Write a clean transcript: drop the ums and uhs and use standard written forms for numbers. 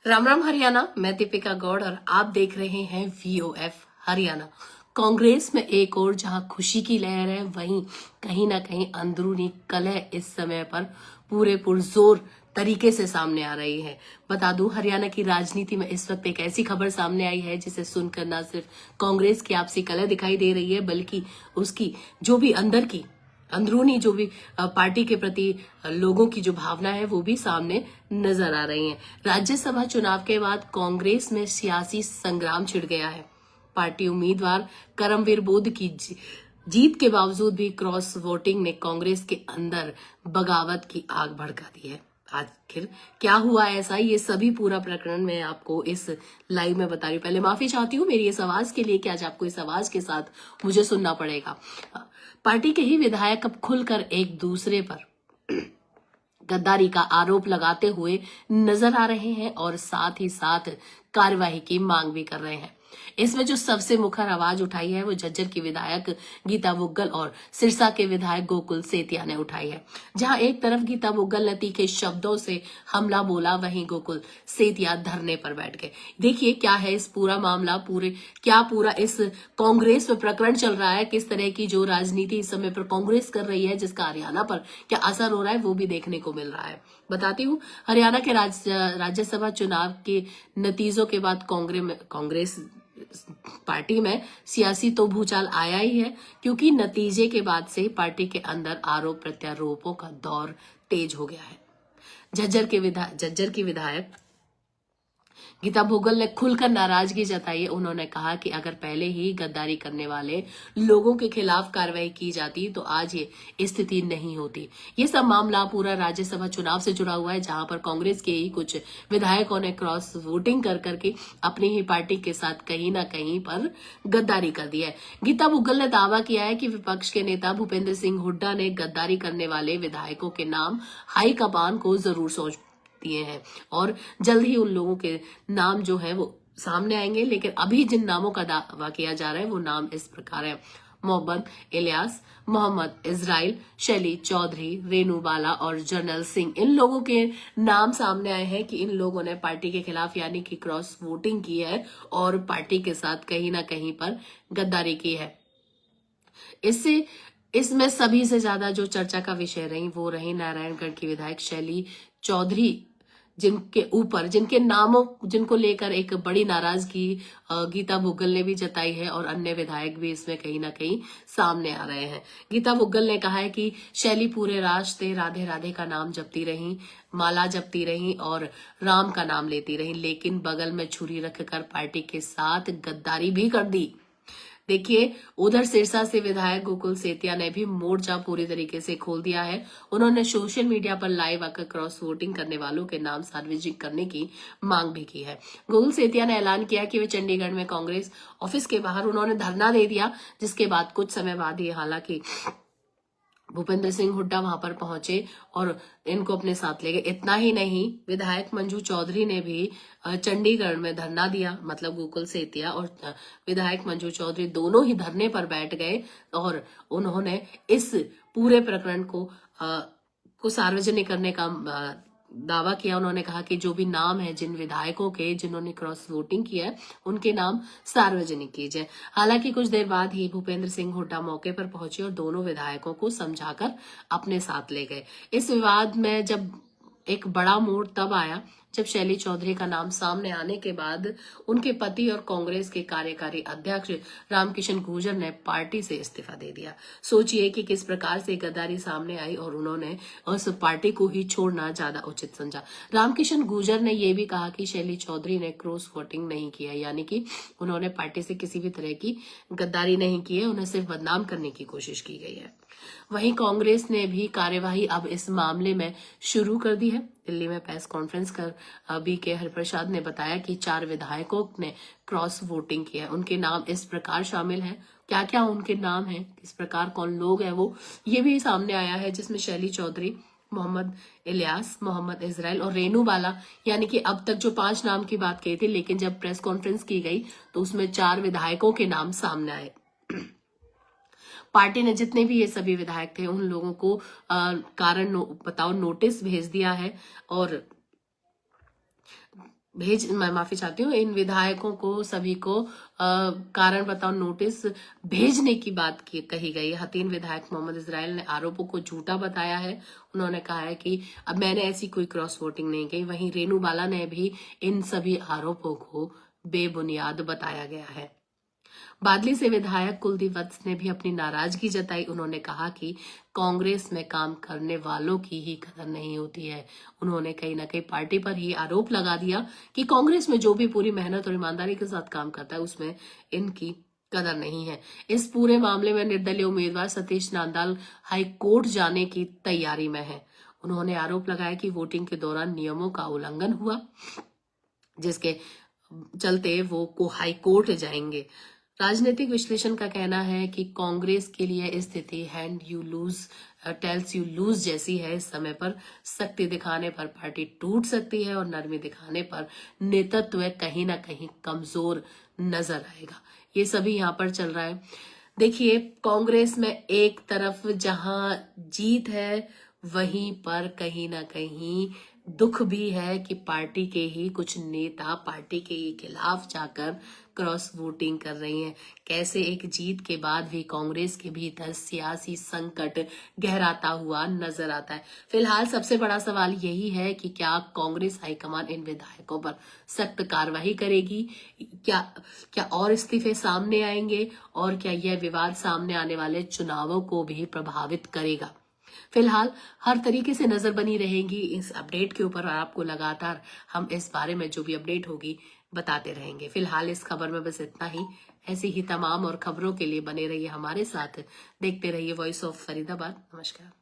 राम राम हरियाणा। मैं दीपिका गौड़ और आप देख रहे हैं VOF हरियाणा। कांग्रेस में एक और जहां खुशी की लहर है, वहीं कहीं ना कहीं अंदरूनी कलह इस समय पर पूरे पुरजोर तरीके से सामने आ रही है। बता दूं, हरियाणा की राजनीति में इस वक्त एक ऐसी खबर सामने आई है जिसे सुनकर न सिर्फ कांग्रेस की आपसी कलह दिखाई दे रही है, बल्कि उसकी जो भी अंदरूनी जो भी पार्टी के प्रति लोगों की जो भावना है वो भी सामने नजर आ रही है। राज्यसभा चुनाव के बाद कांग्रेस में सियासी संग्राम छिड़ गया है। पार्टी उम्मीदवार करमवीर बुद्ध की जीत के बावजूद भी क्रॉस वोटिंग ने कांग्रेस के अंदर बगावत की आग भड़का दी है। आखिर क्या हुआ ऐसा, ये सभी पूरा प्रकरण मैं आपको इस लाइव में बता रही हूँ। पहले माफी चाहती हूँ मेरी इस आवाज के लिए कि आज आपको इस आवाज के साथ मुझे सुनना पड़ेगा। पार्टी के ही विधायक अब खुलकर एक दूसरे पर गद्दारी का आरोप लगाते हुए नजर आ रहे हैं और साथ ही साथ कार्यवाही की मांग भी कर रहे हैं। इसमें जो सबसे मुखर आवाज उठाई है वो झज्जर की विधायक गीता मुग्गल और सिरसा के विधायक गोकुल सेतिया ने उठाई है। जहां एक तरफ गीता मुग्गल ने तीखे शब्दों से हमला बोला, वहीं गोकुल सेतिया धरने पर बैठ गए। देखिए क्या है इस पूरा मामला, पूरा इस कांग्रेस में प्रकरण चल रहा है, किस तरह की जो राजनीति इस समय पर कांग्रेस कर रही है, जिसका हरियाणा पर क्या असर हो रहा है वो भी देखने को मिल रहा है। बताती हूँ, हरियाणा के राज्यसभा चुनाव के नतीजों के बाद कांग्रेस पार्टी में सियासी तो भूचाल आया ही है, क्योंकि नतीजे के बाद से पार्टी के अंदर आरोप प्रत्यारोपों का दौर तेज हो गया है। झज्जर की विधायक गीता मुग्गल ने खुलकर नाराजगी जताई। उन्होंने कहा कि अगर पहले ही गद्दारी करने वाले लोगों के खिलाफ कार्रवाई की जाती तो आज ये स्थिति नहीं होती। ये सब मामला पूरा राज्यसभा चुनाव से जुड़ा हुआ है, जहां पर कांग्रेस के ही कुछ विधायकों ने क्रॉस वोटिंग कर करके अपनी ही पार्टी के साथ कहीं ना कहीं पर गद्दारी कर दी है। गीता मुग्गल ने दावा किया है कि विपक्ष के नेता भूपेंद्र सिंह हुड्डा ने गद्दारी करने वाले विधायकों के नाम हाईकमान को जरूर सोच दिए हैं और जल्द ही उन लोगों के नाम जो है वो सामने आएंगे। लेकिन अभी जिन नामों का दावा किया जा रहा है वो नाम इस प्रकार है: मोहम्मद इलियास, मोहम्मद इजराइल, शैली चौधरी, रेनू बाला और जनरल सिंह। इन लोगों के नाम सामने आए हैं कि इन लोगों ने पार्टी के खिलाफ यानी कि क्रॉस वोटिंग की है और पार्टी के साथ कहीं ना कहीं पर गद्दारी की है। इसमें सभी से ज्यादा जो चर्चा का विषय रही वो रही नारायणगढ़ की विधायक शैली चौधरी, जिनको लेकर एक बड़ी नाराजगी गीता मुग्गल ने भी जताई है और अन्य विधायक भी इसमें कहीं ना कहीं सामने आ रहे हैं। गीता मुग्गल ने कहा है कि शैली पूरे रास्ते राधे राधे का नाम जपती रही, माला जपती रही और राम का नाम लेती रही, लेकिन बगल में छुरी रखकर पार्टी के साथ गद्दारी भी कर दी। देखिए, उधर सिरसा से विधायक गोकुल सेतिया ने भी मोर्चा पूरी तरीके से खोल दिया है। उन्होंने सोशल मीडिया पर लाइव आकर क्रॉस वोटिंग करने वालों के नाम सार्वजनिक करने की मांग भी की है। गोकुल सेतिया ने ऐलान किया कि वे चंडीगढ़ में कांग्रेस ऑफिस के बाहर उन्होंने धरना दे दिया, जिसके बाद कुछ समय बाद ही हालांकि भूपेंद्र सिंह हुड्डा वहां पर पहुंचे और इनको अपने साथ ले गए। इतना ही नहीं, विधायक मंजू चौधरी ने भी चंडीगढ़ में धरना दिया, मतलब गोकुल सेतिया और विधायक मंजू चौधरी दोनों ही धरने पर बैठ गए और उन्होंने इस पूरे प्रकरण को सार्वजनिक करने का दावा किया। उन्होंने कहा कि जो भी नाम है जिन विधायकों के जिन्होंने क्रॉस वोटिंग किया है उनके नाम सार्वजनिक कीजिए। हालांकि कुछ देर बाद ही भूपेंद्र सिंह हुड्डा मौके पर पहुंचे और दोनों विधायकों को समझाकर अपने साथ ले गए। इस विवाद में जब एक बड़ा मोड़ तब आया जब शैली चौधरी का नाम सामने आने के बाद उनके पति और कांग्रेस के कार्यकारी अध्यक्ष रामकिशन गुर्जर ने पार्टी से इस्तीफा दे दिया। सोचिए कि किस प्रकार से गद्दारी सामने आई और उन्होंने उस पार्टी को ही छोड़ना ज्यादा उचित समझा। रामकिशन गुर्जर ने यह भी कहा कि शैली चौधरी ने क्रॉस वोटिंग नहीं किया, यानी कि उन्होंने पार्टी से किसी भी तरह की गद्दारी नहीं की है, उन्हें सिर्फ बदनाम करने की कोशिश की गई है। वहीं कांग्रेस ने भी कार्यवाही अब इस मामले में शुरू कर दी है। दिल्ली में प्रेस कॉन्फ्रेंस कर BK हरिप्रसाद ने बताया कि 4 विधायकों ने क्रॉस वोटिंग किया है। उनके नाम इस प्रकार शामिल हैं, क्या क्या उनके नाम हैं, किस प्रकार कौन लोग हैं वो ये भी सामने आया है, जिसमें शैली चौधरी, मोहम्मद इलियास, मोहम्मद इजराइल और रेनू बाला, यानी कि अब तक जो 5 नाम की बात कही थी, लेकिन जब प्रेस कॉन्फ्रेंस की गई तो उसमें 4 विधायकों के नाम सामने आए। पार्टी ने जितने भी ये सभी विधायक थे उन लोगों को कारण बताओ नोटिस भेज दिया है और मैं माफी चाहती हूँ, इन विधायकों को सभी को कारण बताओ नोटिस भेजने की बात कही गई है। 3 विधायक मोहम्मद इस्राइल ने आरोपों को झूठा बताया है। उन्होंने कहा है कि अब मैंने ऐसी कोई क्रॉस वोटिंग नहीं की। वहीं रेणु बाला ने भी इन सभी आरोपों को बेबुनियाद बताया गया है। बादली से विधायक कुलदीप वत्स ने भी अपनी नाराजगी जताई। उन्होंने कहा कि कांग्रेस में काम करने वालों की ही कदर नहीं होती है। उन्होंने कहीं ना कहीं पार्टी पर ही आरोप लगा दिया कि कांग्रेस में जो भी पूरी मेहनत और ईमानदारी के साथ काम करता है उसमें इनकी कदर नहीं है। इस पूरे मामले में निर्दलीय उम्मीदवार सतीश नांदाल हाई कोर्ट जाने की तैयारी में है। उन्होंने आरोप लगाया कि वोटिंग के दौरान नियमों का उल्लंघन हुआ, जिसके चलते वो हाई कोर्ट जाएंगे। राजनीतिक विश्लेषण का कहना है कि कांग्रेस के लिए स्थिति hand you lose tells you lose जैसी है। इस समय पर सख्ती दिखाने पर पार्टी टूट सकती है और नरमी दिखाने पर नेतृत्व कहीं ना कहीं कमजोर नजर आएगा। ये सभी यहाँ पर चल रहा है। देखिए, कांग्रेस में एक तरफ जहां जीत है वहीं पर कहीं ना कहीं दुख भी है कि पार्टी के ही कुछ नेता पार्टी के ही खिलाफ जाकर क्रॉस वोटिंग कर रही हैं। कैसे एक जीत के बाद भी कांग्रेस के भीतर सियासी संकट गहराता हुआ नजर आता है। फिलहाल सबसे बड़ा सवाल यही है कि क्या कांग्रेस हाईकमान इन विधायकों पर सख्त कार्रवाई करेगी? क्या और इस्तीफे सामने आएंगे और क्या यह विवाद सामने आने वाले चुनावों को भी प्रभावित करेगा? फिलहाल हर तरीके से नजर बनी रहेगी इस अपडेट के ऊपर और आपको लगातार हम इस बारे में जो भी अपडेट होगी बताते रहेंगे। फिलहाल इस खबर में बस इतना ही। ऐसी ही तमाम और खबरों के लिए बने रहिए हमारे साथ, देखते रहिए वॉइस ऑफ फरीदाबाद। नमस्कार।